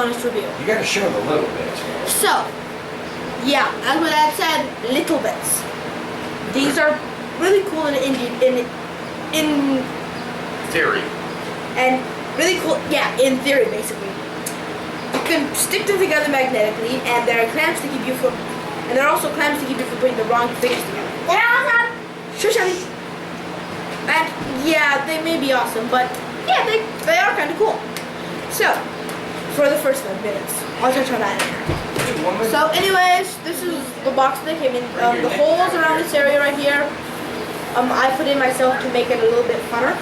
honest review. You gotta show the little bits. So, yeah, as my dad said, little bits. These are really cool in Theory. and really cool. Yeah, in theory, basically. You can stick them together magnetically, and there are clamps to keep you from. And there are also clamps to keep you from putting the wrong fingers together. They're awesome. Shush, Abby. And yeah, they may be awesome, but yeah, they are kind of cool. So, for the first 5 minutes, I'll touch on that. So, anyways, this is the box that came in. The holes around this area right here, I put in myself to make it a little bit funner.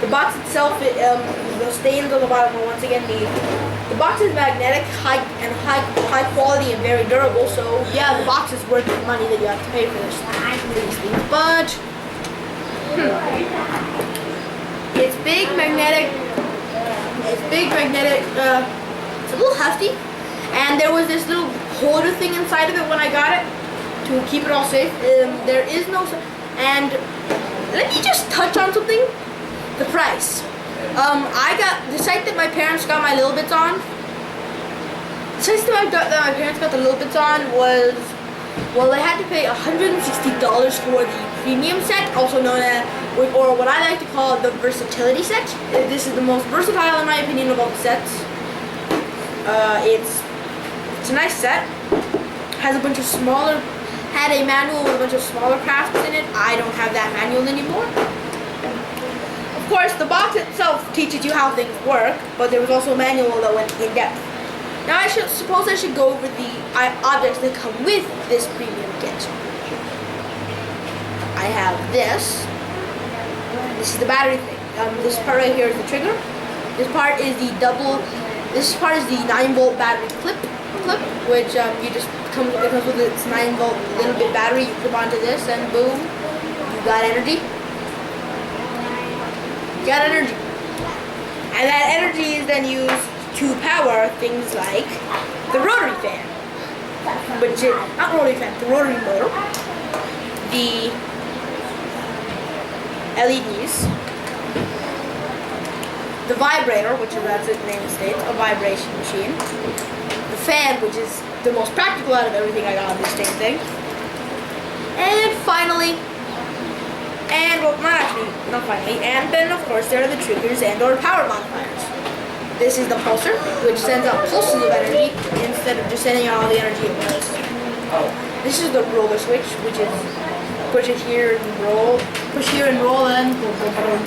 The box itself, the stains on the bottom are once again the box is magnetic, high quality, and very durable. So yeah, the box is worth the money that you have to pay for these things. But it's big, magnetic. It's big, magnetic. It's a little hefty, and there was this little holder thing inside of it when I got it to keep it all safe. There is no, and let me just touch on something. The price. I got the site that my parents got my little bits on. The site that my parents got the little bits on was, well, they had to pay $160 for the premium set, also known as, or what I like to call the versatility set. This is the most versatile, in my opinion, of all the sets. It's a nice set. Has a bunch of smaller. Had a manual with a bunch of smaller crafts in it. I don't have that manual anymore. Of course, the box itself teaches you how things work, but there was also a manual that went in depth. Now I should go over the objects that come with this premium kit. I have this. This is the battery thing. This part right here is the trigger. This part is the 9-volt battery clip, which it comes with its 9-volt little bit battery. You clip onto this, and boom, you got energy. Got energy, and that energy is then used to power things like the rotary fan, which is not rotary fan, the rotary motor, the LEDs, the vibrator, which is, as its name states, a vibration machine, the fan, which is the most practical out of everything I got on this dang thing, and finally. And, well, not finally, and then of course there are the triggers and or power modifiers. This is the pulser, which sends out pulses of energy instead of just sending out all the energy at once. This is the roller switch, which is push it here and roll, and boom, boom, boom.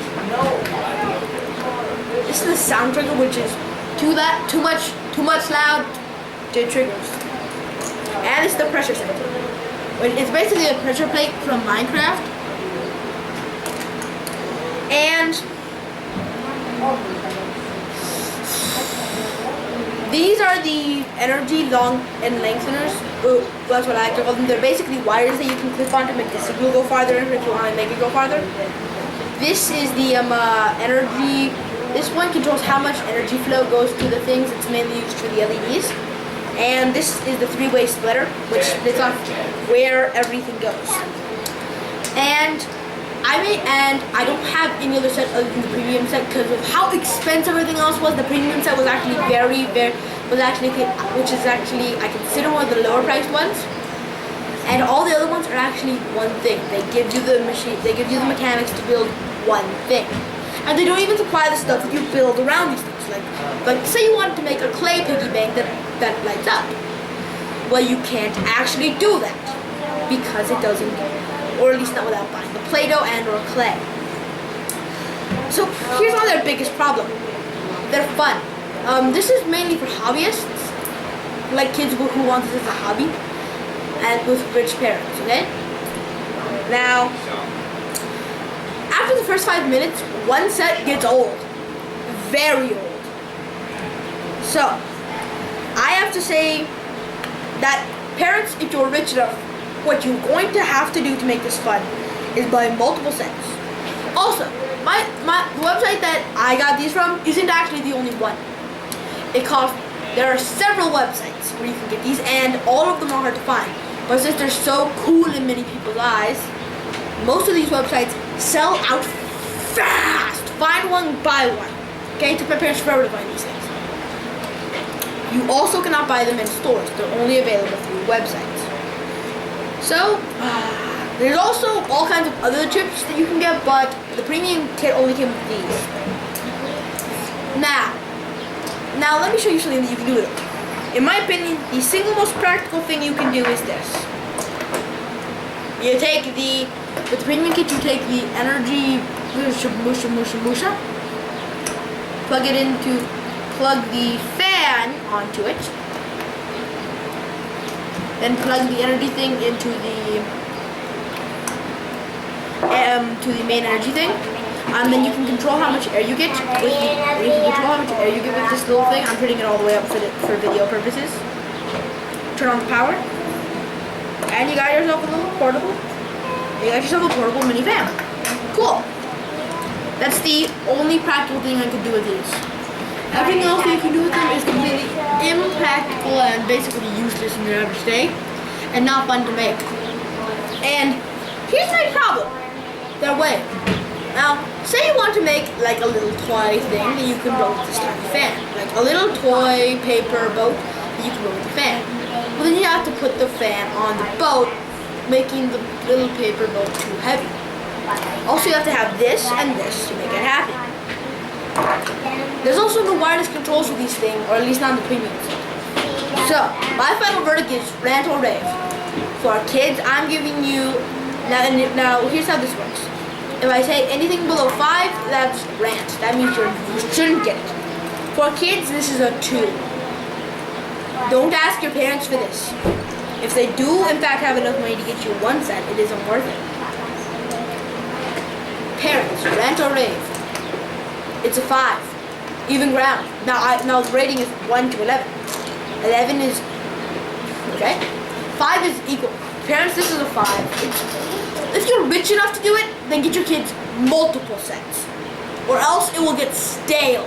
This is the sound trigger, which is too much loud, it triggers. And it's the pressure sensor. It's basically a pressure plate from Minecraft. And these are the energy long and lengtheners. Ooh, that's what I like to call them. They're basically wires that you can clip on to make the signal go farther if you want to make it go farther. This is the energy. This one controls how much energy flow goes to the things. It's mainly used for the LEDs. And this is the 3-way splitter, which splits off where everything goes. And I don't have any other set other than the premium set because of how expensive everything else was. The premium set was actually which is actually, I consider one of the lower priced ones. And all the other ones are actually one thing. They give you the mechanics to build one thing. And they don't even supply the stuff that you build around these things. Like say you wanted to make a clay piggy bank that lights up. Well, you can't actually do that because it doesn't, or at least not without buying the Play-Doh and or clay. So here's all their biggest problem. They're fun. This is mainly for hobbyists, like kids who want this as a hobby, and with rich parents, okay? Now, after the first 5 minutes, one set gets old. Very old. So, I have to say that parents, if you're rich enough, what you're going to have to do to make this fun is buy multiple sets. Also, the website that I got these from isn't actually the only one. There are several websites where you can get these, and all of them are hard to find. But since they're so cool in many people's eyes, most of these websites sell out fast. Find one, buy one. Okay, it took my parents forever to find these things. You also cannot buy them in stores. They're only available through websites. So, there's also all kinds of other chips that you can get, but the premium kit only came with these. Now let me show you something that you can do with it. In my opinion, the single most practical thing you can do is this. You take with the premium kit, you take the energy musha, plug the fan onto it, then plug the energy thing into the main energy thing, and then you can control how much air you get with this little thing. I'm putting it all the way up for video purposes. Turn on the power, and you got yourself a little portable. You got yourself a portable mini fan. Cool. That's the only practical thing I could do with these. Everything else that you can do with them is completely impractical and basically useless in your average day, and not fun to make. And here's my problem. They're way. Now, say you want to make like a little toy thing that you can build with this tiny fan, like a little toy paper boat that you can build with a fan. Well, then you have to put the fan on the boat, making the little paper boat too heavy. Also, you have to have this and this to make it happen. There's also no wireless controls for these things, or at least not in the premium. So, my final verdict is rant or rave. For our kids, I'm giving you, now here's how this works. If I say anything below 5, that's rant. That means you shouldn't get it. For kids, this is a 2. Don't ask your parents for this. If they do, in fact, have enough money to get you one set, it isn't worth it. Parents, rant or rave. It's a 5. Even ground. Now the rating is 1 to 11. 11 is, okay? 5 is equal. Parents, this is a 5. If you're rich enough to do it, then get your kids multiple sets. Or else it will get stale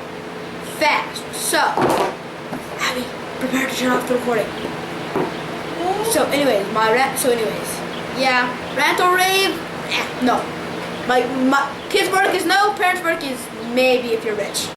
fast. So, Abby, prepare to turn off the recording. So anyways, yeah, rant or rave? No. My kids' verdict is no, parents' verdict is maybe if you're rich.